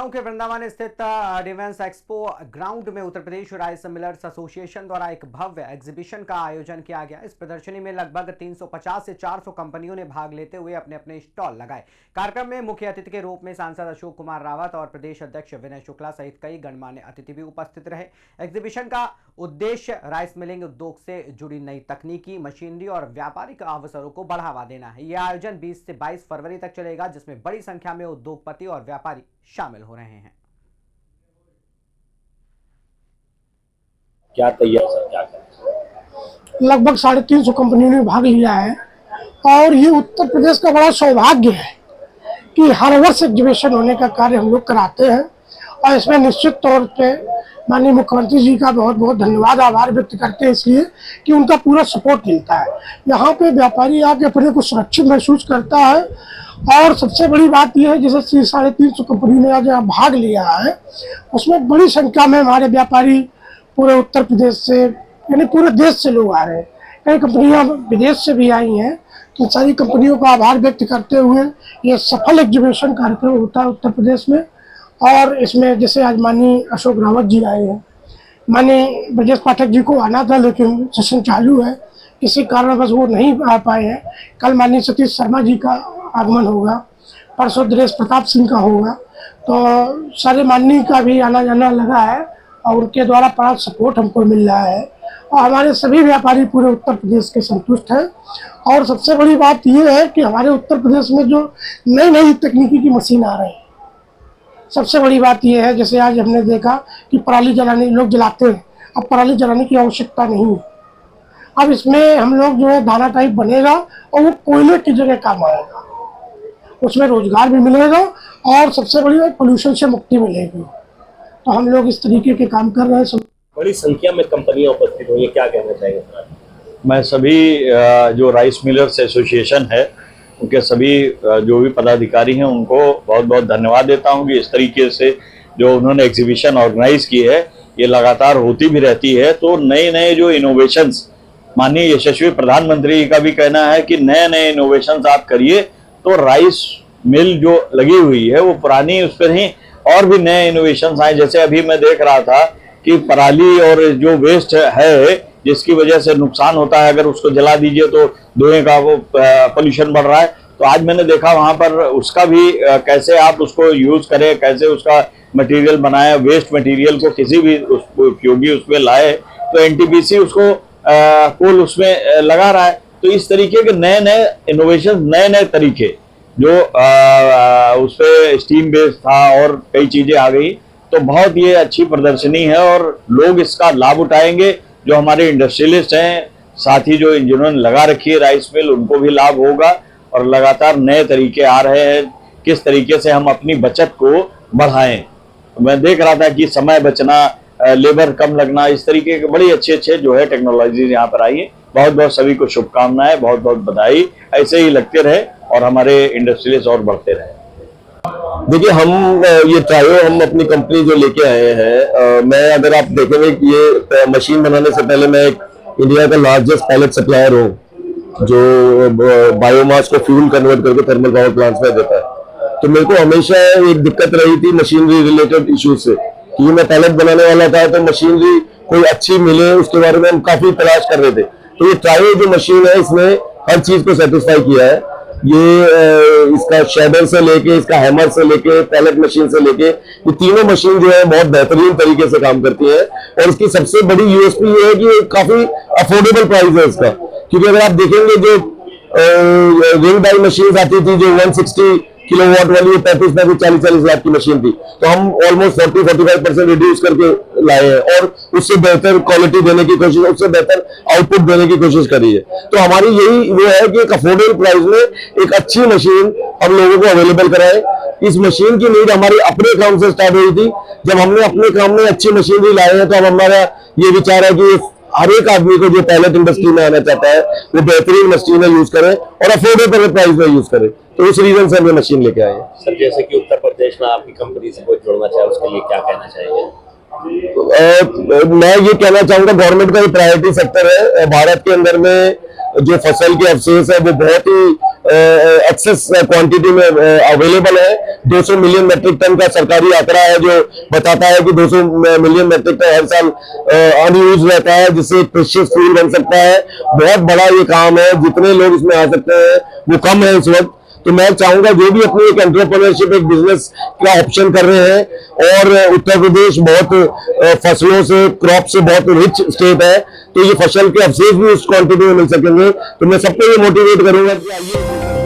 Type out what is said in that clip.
लखनऊ के वृंदावन स्थित defence expo ground में Uttar Pradesh rice millers association द्वारा एक भव्य एग्जीबिशन का आयोजन किया गया। इस प्रदर्शनी में लगभग 350 से 400 कंपनियों ने भाग लेते हुए अपने अपने स्टॉल लगाए। कार्यक्रम में मुख्य अतिथि के रूप में सांसद अशोक कुमार रावत और प्रदेश अध्यक्ष विनय शुक्ला सहित कई गणमान्य अतिथि भी उपस्थित रहे। एग्जीबिशन का उद्देश्य राइस मिलिंग उद्योग से जुड़ी नई तकनीकी, मशीनरी और व्यापारिक अवसरों को बढ़ावा देना है। यह आयोजन 20 से 22 फरवरी तक चलेगा, जिसमें बड़ी संख्या में उद्योगपति और व्यापारी शामिल हो रहे हैं। क्या तैयार सर, क्या लगभग 350 कंपनियों ने भाग लिया है और ये उत्तर प्रदेश का बड़ा सौभाग्य है कि हर वर्ष एग्जीबिशन होने का कार्य हम लोग कराते हैं और इसमें निश्चित तौर पे माननीय मुख्यमंत्री जी का बहुत बहुत धन्यवाद, आभार व्यक्त करते हैं इसलिए कि उनका पूरा सपोर्ट मिलता है। यहाँ पे व्यापारी आके अपने को सुरक्षित महसूस करता है और सबसे बड़ी बात यह है जैसे 350 कंपनी ने आज यहाँ भाग लिया है, उसमें बड़ी संख्या में हमारे व्यापारी पूरे उत्तर प्रदेश से यानी पूरे देश से लोग आ रहे हैं। कई कंपनियां विदेश से भी आई हैं। तो सारी कंपनियों का आभार व्यक्त करते हुए ये सफल एग्जीबिशन कार्यक्रम होता है उत्तर प्रदेश में। और इसमें जैसे आज माननीय अशोक रावत जी आए हैं, माननीय ब्रजेश पाठक जी को आना था लेकिन सेशन चालू है, किसी कारणवश वो नहीं आ पाए हैं। कल माननीय सतीश शर्मा जी का आगमन होगा, परसों दिनेश प्रताप सिंह का होगा, तो सारे माननीय का भी आना जाना लगा है और उनके द्वारा बड़ा सपोर्ट हमको मिल रहा है और हमारे सभी व्यापारी पूरे उत्तर प्रदेश के संतुष्ट हैं। और सबसे बड़ी बात यह है कि हमारे उत्तर प्रदेश में जो नई नई तकनीकी की मशीन आ रही है, सबसे बड़ी बात यह है जैसे आज हमने देखा कि पराली जलाने लोग जलाते हैं, अब पराली जलाने की आवश्यकता नहीं है। अब इसमें हम लोग जो है दाना टाइप बनेगा और वो कोयले की जगह काम आएगा, उसमें रोजगार भी मिलेगा और सबसे बड़ी बात पोल्यूशन से मुक्ति मिलेगी। तो हम लोग इस तरीके के काम कर रहे हैं। बड़ी संख्या में कंपनियां उपस्थित हुई, क्या कहना चाहिए? मैं सभी जो राइस मिलर्स एसोसिएशन है उनके सभी जो भी पदाधिकारी हैं उनको बहुत बहुत धन्यवाद देता हूं कि इस तरीके से जो उन्होंने एग्जीबिशन ऑर्गेनाइज की है ये लगातार होती भी रहती है। तो नए नए जो इनोवेशंस, माननीय यशस्वी प्रधानमंत्री का भी कहना है कि नए नए इनोवेशंस आप करिए, तो राइस मिल जो लगी हुई है वो पुरानी उस पर ही और भी नए इनोवेशंस आए। जैसे अभी मैं देख रहा था कि पराली और जो वेस्ट है जिसकी वजह से नुकसान होता है, अगर उसको जला दीजिए तो धुएं का वो पोल्यूशन बढ़ रहा है। तो आज मैंने देखा वहां पर उसका भी कैसे आप उसको यूज करें, कैसे उसका मटेरियल बनाए, वेस्ट मटेरियल को किसी भी उपयोगी उसमें लाए, तो एनटीपीसी उसको कोल उसमें लगा रहा है। तो इस तरीके के नए नए इनोवेशन, नए नए तरीके जो उस पर स्टीम बेस्ड था और कई चीजें आ गई, तो बहुत ये अच्छी प्रदर्शनी है और लोग इसका लाभ उठाएंगे। जो हमारे इंडस्ट्रियलिस्ट हैं, साथ ही जो जिन्होंने लगा रखी है राइस मिल, उनको भी लाभ होगा। और लगातार नए तरीके आ रहे हैं किस तरीके से हम अपनी बचत को बढ़ाएं। मैं देख रहा था कि समय बचना, लेबर कम लगना, इस तरीके के बड़ी अच्छे अच्छे जो है टेक्नोलॉजी यहाँ पर आई है। बहुत बहुत सभी को शुभकामनाएं, बहुत बहुत बधाई। ऐसे ही लगते रहे और हमारे इंडस्ट्रियलिस्ट और बढ़ते रहे। देखिए, हम ये ट्रायो हम अपनी कंपनी जो लेके आए हैं, मैं अगर आप देखेंगे कि ये मशीन बनाने से पहले मैं एक इंडिया का लार्जेस्ट पैलेट सप्लायर हूँ जो बायोमास को फ्यूल कन्वर्ट करके थर्मल पावर प्लांट्स में देता है। तो मेरे को हमेशा एक दिक्कत रही थी मशीनरी रिलेटेड इश्यूज से कि मैं पैलेट बनाने वाला था, तो मशीनरी कोई अच्छी मिले उसके बारे में हम काफी तलाश कर रहे थे। तो ये ट्रायो जो मशीन है इसने हर चीज को सेटिस्फाई किया है। ये इसका शेडर से लेके, इसका हैमर से लेके, पैलेट मशीन से लेके, ये तीनों मशीन जो है बहुत बेहतरीन तरीके से काम करती है। और इसकी सबसे बड़ी यूएसपी ये है कि काफी अफोर्डेबल प्राइस है इसका। क्योंकि अगर आप देखेंगे जो रिंग डाई मशीन आती थी जो 160 किलोवाट वाली 35-40 लाख की मशीन थी, तो हम ऑलमोस्ट 40-45% रिड्यूस करके लाए हैं और उससे बेहतर क्वालिटी देने की कोशिश, उससे बेहतर आउटपुट देने की कोशिश करी है। तो हमारी यही वो है कि एक अफोर्डेबल प्राइस में एक अच्छी मशीन हम लोगों को अवेलेबल कराए। इस मशीन की नीड हमारे अपने काम से स्टार्ट हुई थी। जब हमने अपने काम में अच्छी मशीनरी लाए हैं तो अब हमारा ये विचार है कि हर एक आदमी को जो पैलेट इंडस्ट्री में आना चाहता है वो बेहतरीन मशीनें यूज करे और अफोर्डेबल प्राइस में यूज करे। तो उस रीजन से हमने मशीन लेके आए हैं। सर, जैसे कि उत्तर प्रदेश में आपकी कंपनी से कोई जुड़ना चाहे उसके लिए क्या कहना चाहिए? मैं ये कहना चाहूंगा, गवर्नमेंट का ये प्रायोरिटी सेक्टर है। भारत के अंदर में जो फसल के अवशेष है वो बहुत ही एक्सेस क्वांटिटी में अवेलेबल है। 200 मिलियन मेट्रिक टन का सरकारी आंकड़ा है जो बताता है कि 200 मिलियन मेट्रिक टन हर साल अनयूज रहता है, जिससे प्रेशियस फ्यूल बन सकता है। बहुत बड़ा ये काम है, जितने लोग इसमें आ सकते हैं वो कम है इस वक्त। तो मैं चाहूंगा जो भी अपनी एक एंटरप्रेन्योरशिप, एक बिजनेस का ऑप्शन कर रहे हैं, और उत्तर प्रदेश बहुत फसलों से, क्रॉप से बहुत रिच स्टेट है, तो ये फसल के अवशेष भी उस क्वांटिटी में मिल सकेंगे। तो मैं सबको ये मोटिवेट करूंगा कि आइए